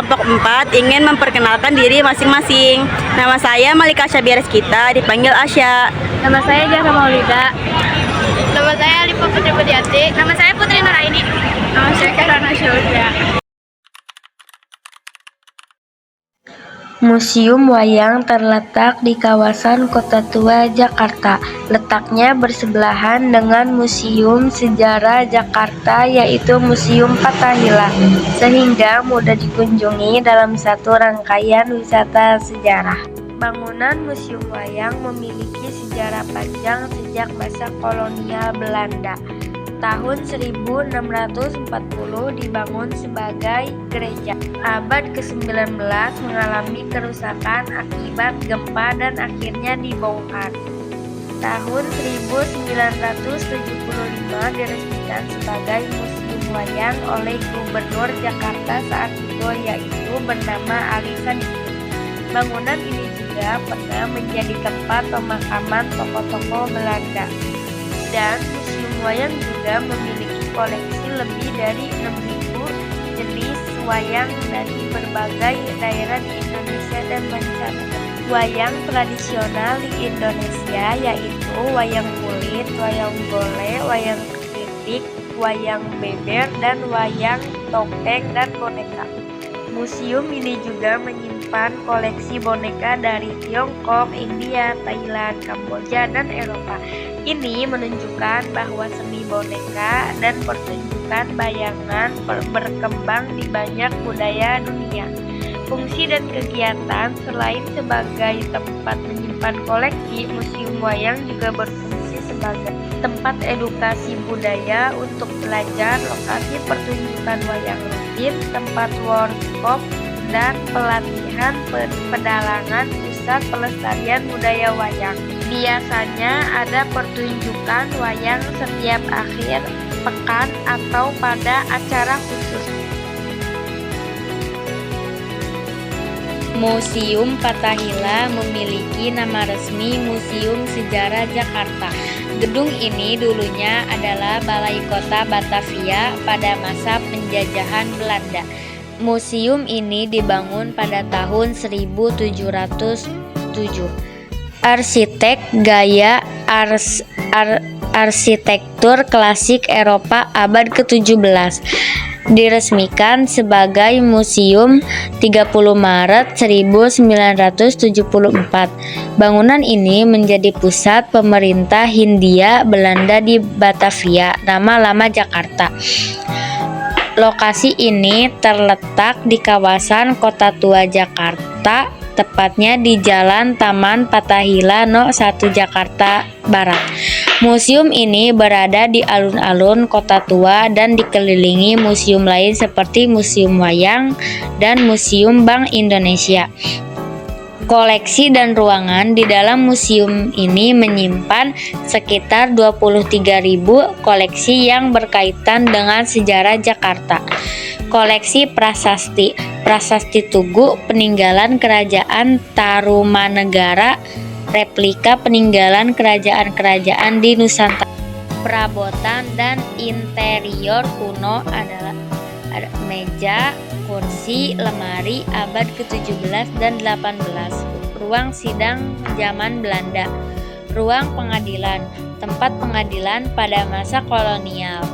kelompok 4 ingin memperkenalkan diri masing-masing. Nama saya Malika Syabireskita, dipanggil Asya. Nama saya Jaka Maulida. Nama saya Alifa Putri Budiati. Nama saya Putri Nuraini. Nama saya Karana Syurya. Museum Wayang terletak di kawasan Kota Tua, Jakarta. Letaknya bersebelahan dengan Museum Sejarah Jakarta, yaitu Museum Fathahillah, sehingga mudah dikunjungi dalam satu rangkaian wisata sejarah. Bangunan Museum Wayang memiliki sejarah panjang sejak masa kolonial Belanda. Tahun 1640 dibangun sebagai gereja. Abad ke-19 mengalami kerusakan akibat gempa dan akhirnya dibongkar. Tahun 1975 diresmikan sebagai Museum Wayang oleh Gubernur Jakarta saat itu, yaitu bernama Ali Sadikin. Bangunan ini juga pernah menjadi tempat pemakaman tokoh-tokoh Belanda. Dan Museum Wayang juga memiliki koleksi lebih dari 6.000 jenis wayang dari berbagai daerah di Indonesia dan mancanegara. Wayang tradisional di Indonesia yaitu wayang kulit, wayang golek, wayang klitik, wayang beber, dan wayang topeng dan boneka. Museum ini juga menyimpan koleksi boneka dari Tiongkok, India, Thailand, Kamboja, dan Eropa. Ini menunjukkan bahwa seni boneka dan pertunjukan bayangan berkembang di banyak budaya dunia. Fungsi dan kegiatan selain sebagai tempat menyimpan koleksi, Museum Wayang juga berfungsi sebagai tempat edukasi budaya untuk belajar, lokasi pertunjukan wayang rutin, tempat workshop, dan pelatihan pedalangan, pusat pelestarian budaya wayang. Biasanya ada pertunjukan wayang setiap akhir pekan atau pada acara khusus. Museum Fathahillah memiliki nama resmi Museum Sejarah Jakarta. Gedung ini dulunya adalah Balai Kota Batavia pada masa penjajahan Belanda. Museum ini dibangun pada tahun 1707. Arsitek gaya arsitektur klasik Eropa abad ke-17. Diresmikan sebagai museum 30 Maret 1974. Bangunan ini menjadi pusat pemerintah Hindia Belanda di Batavia, lama-lama Jakarta. Lokasi ini terletak di kawasan Kota Tua, Jakarta, tepatnya di Jalan Taman Fathahillah No. 1 Jakarta Barat. Museum ini berada di alun-alun Kota Tua dan dikelilingi museum lain seperti Museum Wayang dan Museum Bank Indonesia. Koleksi dan ruangan di dalam museum ini menyimpan sekitar 23.000 koleksi yang berkaitan dengan sejarah Jakarta. Koleksi prasasti Tugu, peninggalan kerajaan Tarumanegara, replika peninggalan kerajaan-kerajaan di Nusantara. Perabotan dan interior kuno adalah ada meja, kursi, lemari abad ke-17 dan 18, ruang sidang zaman Belanda, ruang pengadilan, tempat pengadilan pada masa kolonial.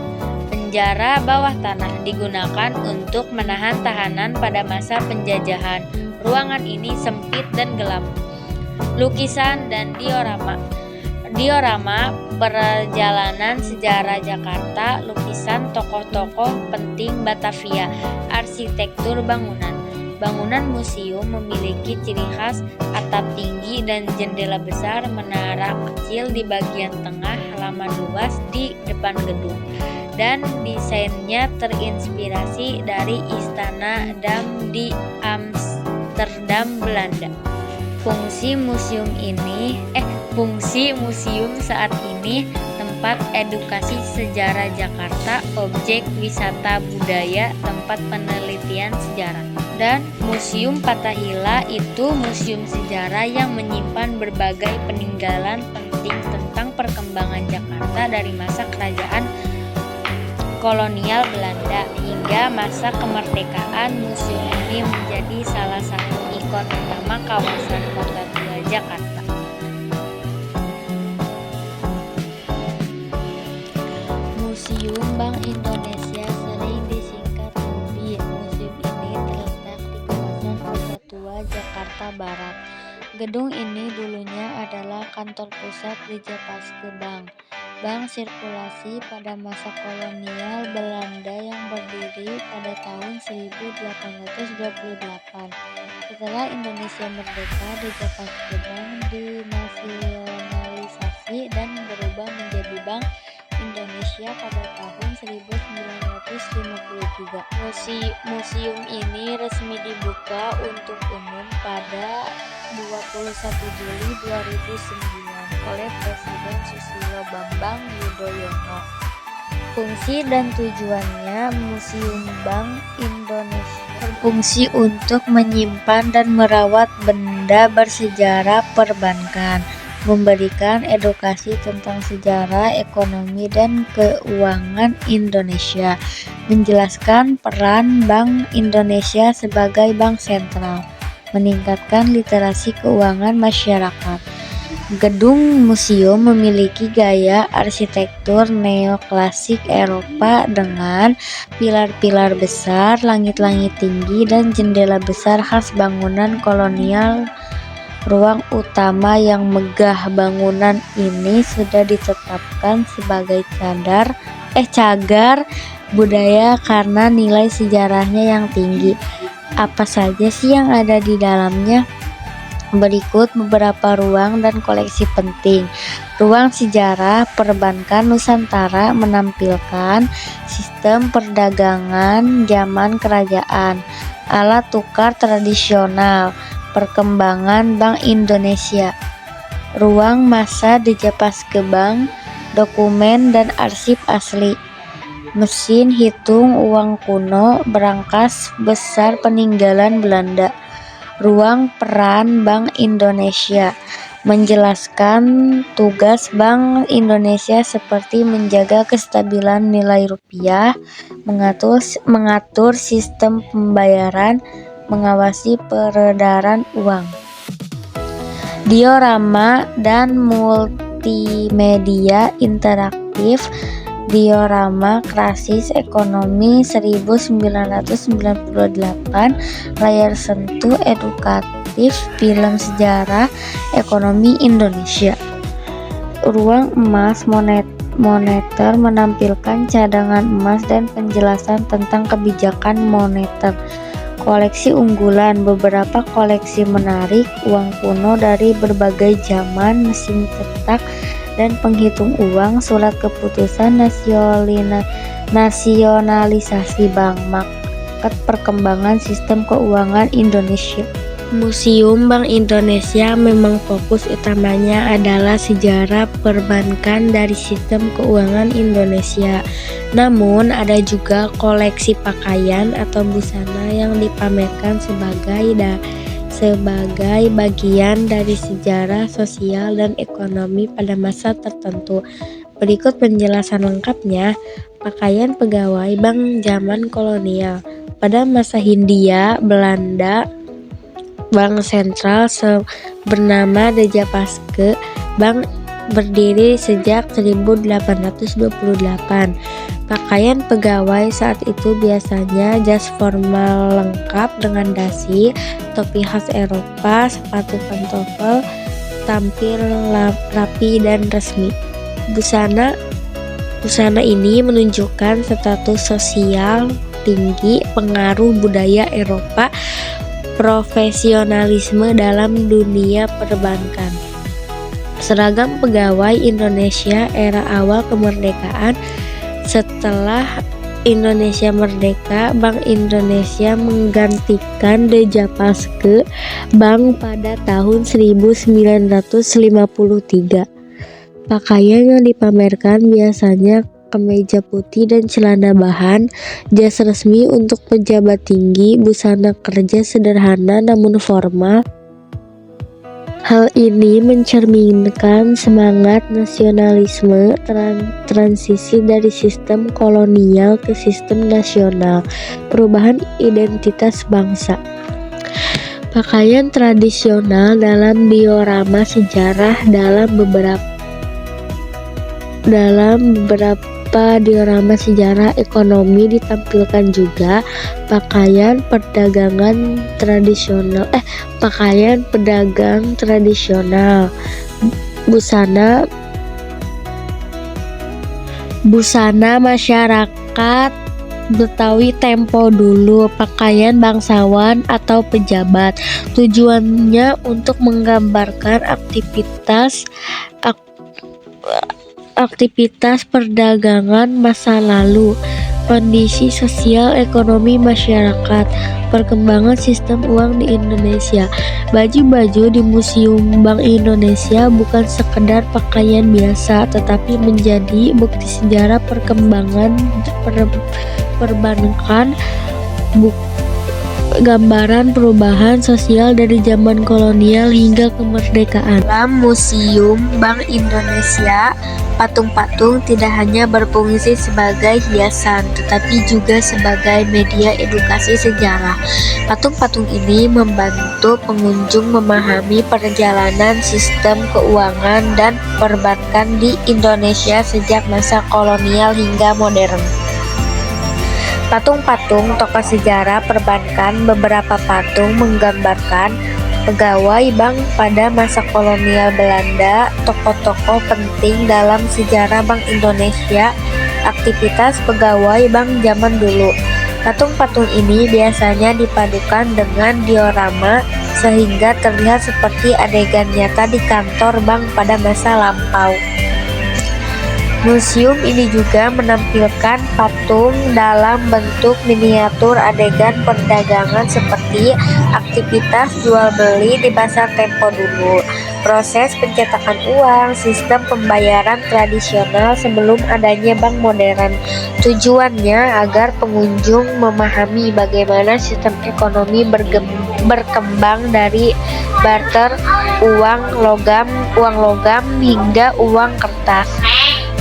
Penjara bawah tanah digunakan untuk menahan tahanan pada masa penjajahan. Ruangan ini sempit dan gelap. Lukisan dan diorama perjalanan sejarah Jakarta, lukisan tokoh-tokoh penting Batavia, arsitektur bangunan. Bangunan museum memiliki ciri khas atap tinggi dan jendela besar, menara kecil di bagian tengah, halaman luas di depan gedung. Dan desainnya terinspirasi dari Istana Dam di Amsterdam, Belanda. Fungsi museum saat ini tempat edukasi sejarah Jakarta, objek wisata budaya, tempat penelitian sejarah. Dan Museum Fathahillah itu museum sejarah yang menyimpan berbagai peninggalan penting tentang perkembangan Jakarta dari masa kerajaan kolonial Belanda. Hingga masa kemerdekaan, museum ini menjadi salah satu ikon utama kawasan Kota Tua Jakarta. Museum Bank Indonesia sering disingkat MUBI. Museum ini terletak di kawasan Kota Tua Jakarta Barat. Gedung ini dulunya adalah kantor pusat Dijapaske Bank, bank sirkulasi pada masa kolonial Belanda yang berdiri pada tahun 1828. Setelah Indonesia merdeka, Dijapaske Bank dinasionalisasi dan berubah menjadi Bank Indonesia pada tahun 1953. Museum ini resmi dibuka untuk umum pada 21 Juli 2009 oleh Presiden Susilo Bambang Yudhoyono. Fungsi dan tujuannya, Museum Bank Indonesia berfungsi untuk menyimpan dan merawat benda bersejarah perbankan, memberikan edukasi tentang sejarah, ekonomi, dan keuangan Indonesia, menjelaskan peran Bank Indonesia sebagai bank sentral, meningkatkan literasi keuangan masyarakat. Gedung museum memiliki gaya arsitektur neoklasik Eropa dengan pilar-pilar besar, langit-langit tinggi, dan jendela besar khas bangunan kolonial. Ruang utama yang megah bangunan ini sudah ditetapkan sebagai cagar budaya karena nilai sejarahnya yang tinggi. Apa saja sih yang ada di dalamnya? Berikut beberapa ruang dan koleksi penting. Ruang sejarah perbankan Nusantara menampilkan sistem perdagangan zaman kerajaan, alat tukar tradisional, perkembangan Bank Indonesia. Ruang masa Dijapaske Bank, dokumen dan arsip asli. Mesin hitung uang kuno berangkas besar peninggalan Belanda. Ruang peran Bank Indonesia menjelaskan tugas Bank Indonesia seperti menjaga kestabilan nilai rupiah, mengatur sistem pembayaran, mengawasi peredaran uang. Diorama dan multimedia interaktif. Diorama Krisis Ekonomi 1998, layar sentuh edukatif, film sejarah ekonomi Indonesia. Ruang emas moneter menampilkan cadangan emas dan penjelasan tentang kebijakan moneter. Koleksi unggulan, beberapa koleksi menarik, uang kuno dari berbagai zaman, mesin cetak dan penghitung uang, surat keputusan nasionalisasi bank, market perkembangan sistem keuangan Indonesia. Museum Bank Indonesia memang fokus utamanya adalah sejarah perbankan dari sistem keuangan Indonesia. Namun ada juga koleksi pakaian atau busana yang dipamerkan sebagai bagian dari sejarah sosial dan ekonomi pada masa tertentu. Berikut penjelasan lengkapnya. Pakaian pegawai bank zaman kolonial. Pada masa Hindia Belanda, bank sentral bernama Dijapaske Bank berdiri sejak 1828. Pakaian pegawai saat itu biasanya jas formal lengkap dengan dasi, topi khas Eropa, sepatu pantofel, tampil rapi dan resmi. Busana ini menunjukkan status sosial tinggi, pengaruh budaya Eropa, profesionalisme dalam dunia perbankan. Seragam pegawai Indonesia era awal kemerdekaan. Setelah Indonesia merdeka, Bank Indonesia menggantikan Dijapaske Bank pada tahun 1953. Pakaian yang dipamerkan biasanya kemeja putih dan celana bahan, jas resmi untuk pejabat tinggi, busana kerja sederhana namun formal, Hal ini mencerminkan semangat nasionalisme transisi dari sistem kolonial ke sistem nasional, perubahan identitas bangsa. Pakaian tradisional dalam diorama sejarah dalam beberapa diorama sejarah ekonomi ditampilkan juga pakaian pedagang tradisional, busana masyarakat Betawi tempo dulu, pakaian bangsawan atau pejabat. Tujuannya untuk menggambarkan aktivitas perdagangan masa lalu, kondisi sosial ekonomi masyarakat, perkembangan sistem uang di Indonesia. Baju-baju di Museum Bank Indonesia bukan sekedar pakaian biasa, tetapi menjadi bukti sejarah perkembangan perbankan, gambaran perubahan sosial dari zaman kolonial hingga kemerdekaan. Dalam Museum Bank Indonesia, patung-patung tidak hanya berfungsi sebagai hiasan, tetapi juga sebagai media edukasi sejarah. Patung-patung ini membantu pengunjung memahami perjalanan sistem keuangan dan perbankan di Indonesia sejak masa kolonial hingga modern. Patung-patung tokoh sejarah perbankan. Beberapa patung menggambarkan pegawai bank pada masa kolonial Belanda, tokoh-tokoh penting dalam sejarah Bank Indonesia, aktivitas pegawai bank zaman dulu. Patung-patung ini biasanya dipadukan dengan diorama sehingga terlihat seperti adegan nyata di kantor bank pada masa lampau. Museum ini juga menampilkan patung dalam bentuk miniatur adegan perdagangan seperti aktivitas jual beli di pasar tempo dulu, proses pencetakan uang, sistem pembayaran tradisional sebelum adanya bank modern. Tujuannya agar pengunjung memahami bagaimana sistem ekonomi berkembang dari barter uang logam hingga uang kertas.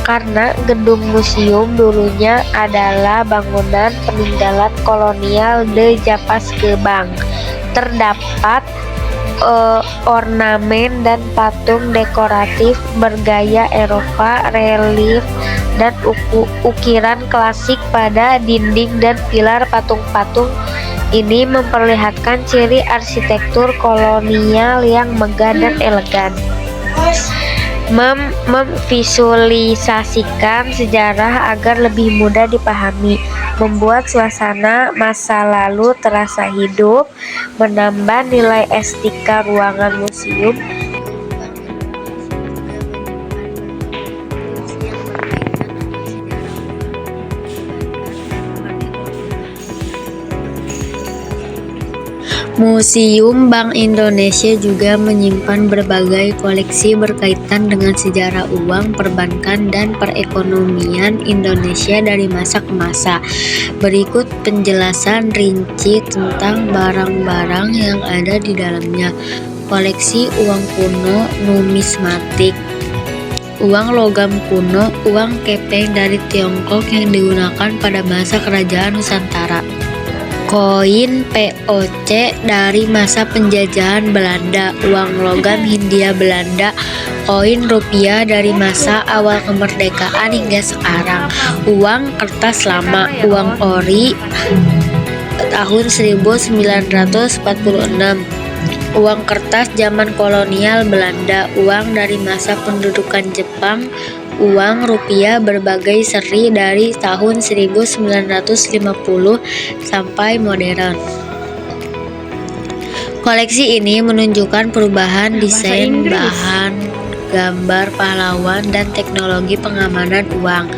Karena gedung museum dulunya adalah bangunan peninggalan kolonial de Japaske Bank, terdapat ornamen dan patung dekoratif bergaya Eropa, relief dan ukiran klasik pada dinding dan pilar. Patung-patung ini memperlihatkan ciri arsitektur kolonial yang megah dan elegan. Memvisualisasikan sejarah agar lebih mudah dipahami, membuat suasana masa lalu terasa hidup, menambah nilai estetika ruangan museum. Museum Bank Indonesia juga menyimpan berbagai koleksi berkaitan dengan sejarah uang, perbankan, dan perekonomian Indonesia dari masa ke masa. Berikut penjelasan rinci tentang barang-barang yang ada di dalamnya. Koleksi uang kuno numismatik, uang logam kuno, uang kepeng dari Tiongkok yang digunakan pada masa Kerajaan Nusantara. Koin POC dari masa penjajahan Belanda, uang logam Hindia Belanda, koin rupiah dari masa awal kemerdekaan hingga sekarang, uang kertas lama, uang ori tahun 1946, uang kertas zaman kolonial Belanda, uang dari masa pendudukan Jepang, uang rupiah berbagai seri dari tahun 1950 sampai modern. Koleksi ini menunjukkan perubahan desain, bahan, gambar pahlawan, dan teknologi pengamanan uang,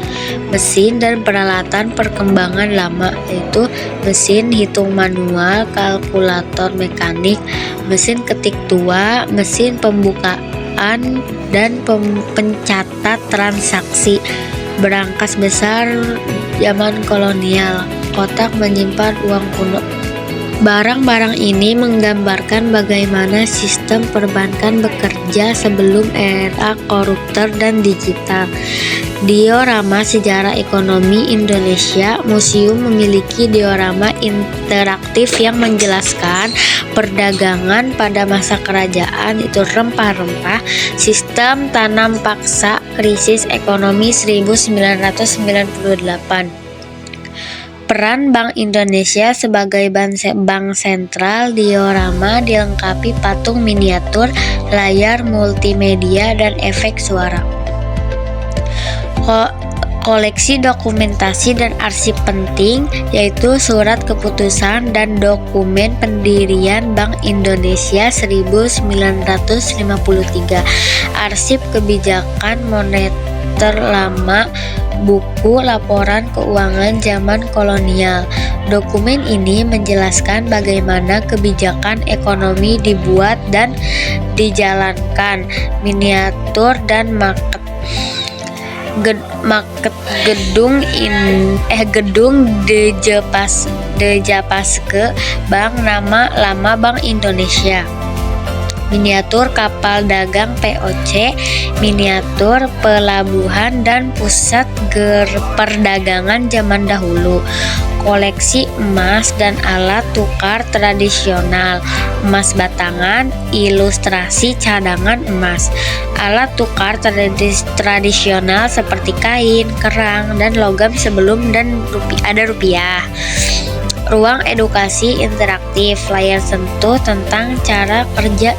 mesin dan peralatan perkembangan lama, yaitu mesin hitung manual, kalkulator mekanik, mesin ketik tua, mesin pembukaan dan pencatat transaksi, berangkas besar zaman kolonial, kotak menyimpan uang kuno, Barang-barang ini menggambarkan bagaimana sistem perbankan bekerja sebelum era komputer dan digital. Diorama Sejarah Ekonomi Indonesia. Museum memiliki diorama interaktif yang menjelaskan perdagangan pada masa kerajaan itu rempah-rempah, sistem tanam paksa, krisis ekonomi 1998. Peran Bank Indonesia sebagai bank sentral. Diorama dilengkapi patung miniatur, layar multimedia, dan efek suara. Koleksi dokumentasi dan arsip penting, yaitu surat keputusan dan dokumen pendirian Bank Indonesia 1953, arsip kebijakan moneter lama, buku laporan keuangan zaman kolonial. Dokumen ini menjelaskan bagaimana kebijakan ekonomi dibuat dan dijalankan. Miniatur dan gedung Dejapaske Bank, nama lama Bank Indonesia. Miniatur kapal dagang POC, miniatur pelabuhan dan pusat perdagangan zaman dahulu. Koleksi emas dan alat tukar tradisional, emas batangan, ilustrasi cadangan emas. Alat tukar tradisional seperti kain, kerang, dan logam sebelum dan ada rupiah. Ruang edukasi interaktif, layar sentuh tentang cara kerja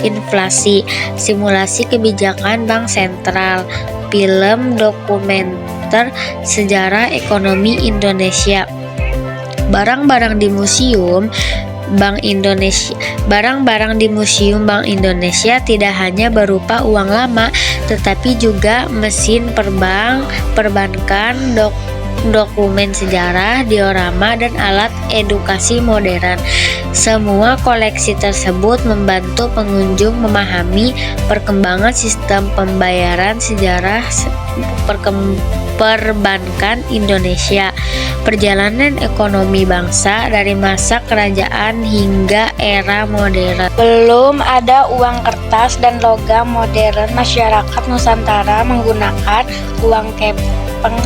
inflasi, simulasi kebijakan bank sentral, film dokumenter sejarah ekonomi Indonesia. Barang-barang di Museum Bank Indonesia. Barang-barang di Museum Bank Indonesia tidak hanya berupa uang lama, tetapi juga mesin perbankan, dokumen sejarah, diorama, dan alat edukasi modern. Semua koleksi tersebut membantu pengunjung memahami perkembangan sistem pembayaran sejarah perbankan Indonesia, perjalanan ekonomi bangsa dari masa kerajaan hingga era modern. Belum ada uang kertas dan logam modern, masyarakat Nusantara menggunakan uang kepeng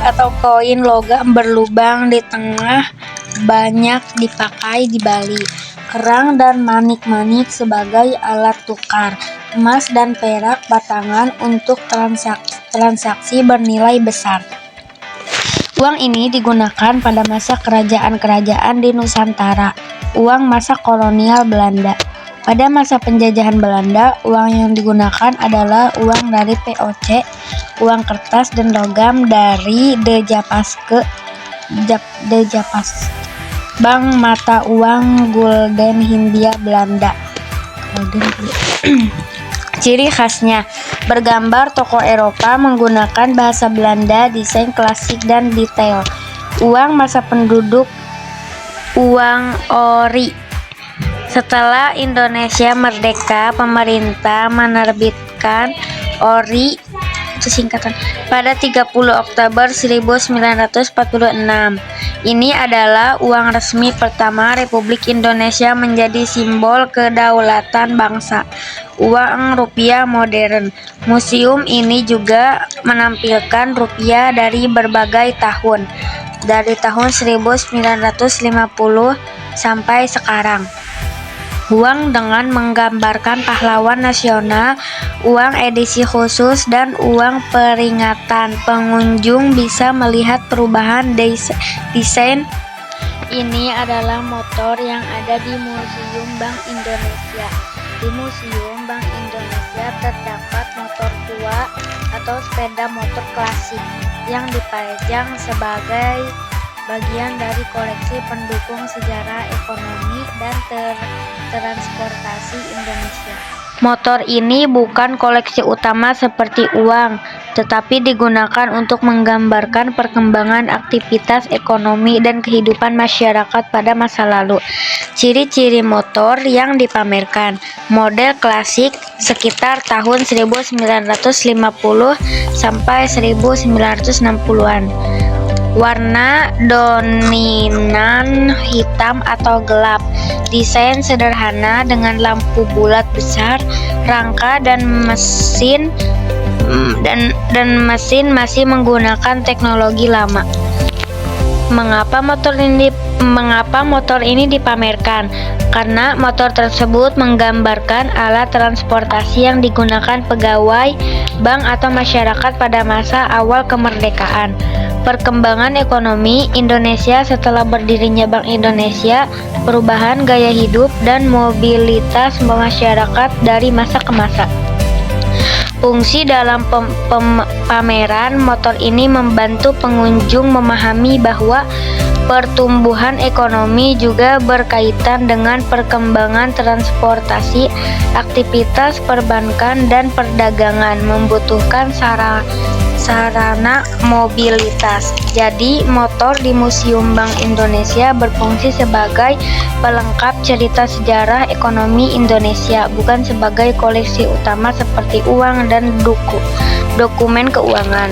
atau koin logam berlubang di tengah, banyak dipakai di Bali. Kerang dan manik-manik sebagai alat tukar, emas dan perak batangan untuk transaksi bernilai besar. Uang ini digunakan pada masa kerajaan-kerajaan di Nusantara. Uang masa kolonial Belanda. Pada masa penjajahan Belanda, uang yang digunakan adalah uang dari POC, uang kertas dan logam dari Dejapaske Bank mata uang Gulden Hindia Belanda. Ciri khasnya, bergambar tokoh Eropa menggunakan bahasa Belanda, desain klasik dan detail. Uang masa penduduk, uang ori. Setelah Indonesia merdeka, pemerintah menerbitkan ori pada 30 Oktober 1946. Ini adalah uang resmi pertama Republik Indonesia, menjadi simbol kedaulatan bangsa. Uang rupiah modern. Museum ini juga menampilkan rupiah dari berbagai tahun, dari tahun 1950 sampai sekarang. Uang dengan menggambarkan pahlawan nasional, uang edisi khusus, dan uang peringatan. Pengunjung bisa melihat perubahan desain. Ini adalah motor yang ada di Museum Bank Indonesia. Di Museum Bank Indonesia terdapat motor tua atau sepeda motor klasik yang dipajang sebagai bagian dari koleksi pendukung sejarah ekonomi dan transportasi Indonesia. Motor ini bukan koleksi utama seperti uang, tetapi digunakan untuk menggambarkan perkembangan aktivitas ekonomi dan kehidupan masyarakat pada masa lalu. Ciri-ciri motor yang dipamerkan: model klasik sekitar tahun 1950 sampai 1960-an. Warna dominan hitam atau gelap. Desain sederhana dengan lampu bulat besar, rangka dan mesin masih menggunakan teknologi lama. Mengapa motor ini dipamerkan? Karena motor tersebut menggambarkan alat transportasi yang digunakan pegawai bank atau masyarakat pada masa awal kemerdekaan. Perkembangan ekonomi Indonesia setelah berdirinya Bank Indonesia, perubahan gaya hidup dan mobilitas masyarakat dari masa ke masa. Fungsi dalam pameran motor ini membantu pengunjung memahami bahwa pertumbuhan ekonomi juga berkaitan dengan perkembangan transportasi, aktivitas perbankan dan perdagangan membutuhkan sarana mobilitas. Jadi, motor di Museum Bank Indonesia berfungsi sebagai pelengkap cerita sejarah ekonomi Indonesia, bukan sebagai koleksi utama seperti uang dan dokumen keuangan.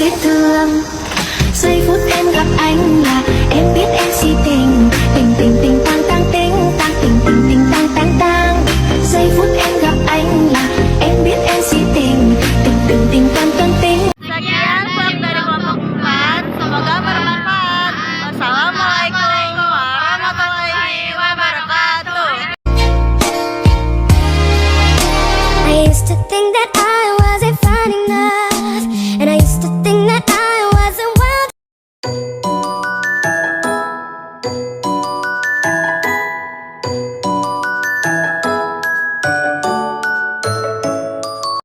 vết thương. Giây phút em gặp anh là em biết em si tình, tình tình tình